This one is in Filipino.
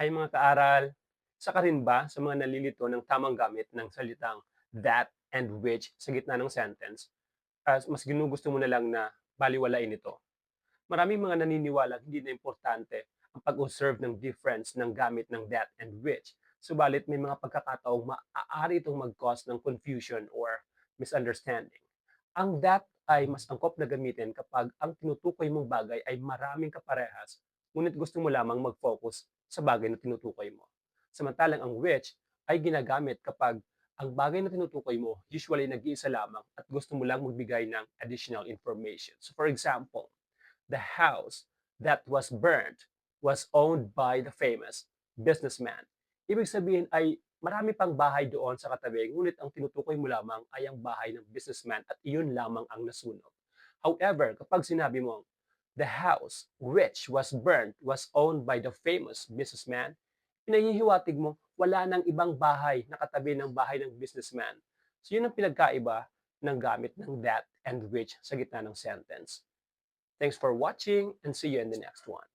Hay mga kaaral, isa ka rin ba sa mga nalilito ng tamang gamit ng salitang that and which sa gitna ng sentence? Mas ginugusto mo na lang na balewalain ito. Maraming mga naniniwalang hindi na importante ang pag-observe ng difference ng gamit ng that and which. Subalit may mga pagkakataong maaari itong mag-cause ng confusion or misunderstanding. Ang that ay mas angkop na gamitin kapag ang tinutukoy mong bagay ay maraming kaparehas, ngunit gusto mo lamang mag-focus sa bagay na tinutukoy mo. Samantalang ang which ay ginagamit kapag ang bagay na tinutukoy mo usually nag-iisa lamang at gusto mo lang magbigay ng additional information. So for example, the house that was burnt was owned by the famous businessman. Ibig sabihin ay marami pang bahay doon sa katabi, ngunit ang tinutukoy mo lamang ay ang bahay ng businessman at iyon lamang ang nasunog. However, kapag sinabi mo, the house which was burnt was owned by the famous businessman, pinahihiwatig mo wala nang ibang bahay na katabi ng bahay ng businessman. So yun ang pinagkaiba ng gamit ng that and which sa gitna ng sentence. Thanks for watching and see you in the next one.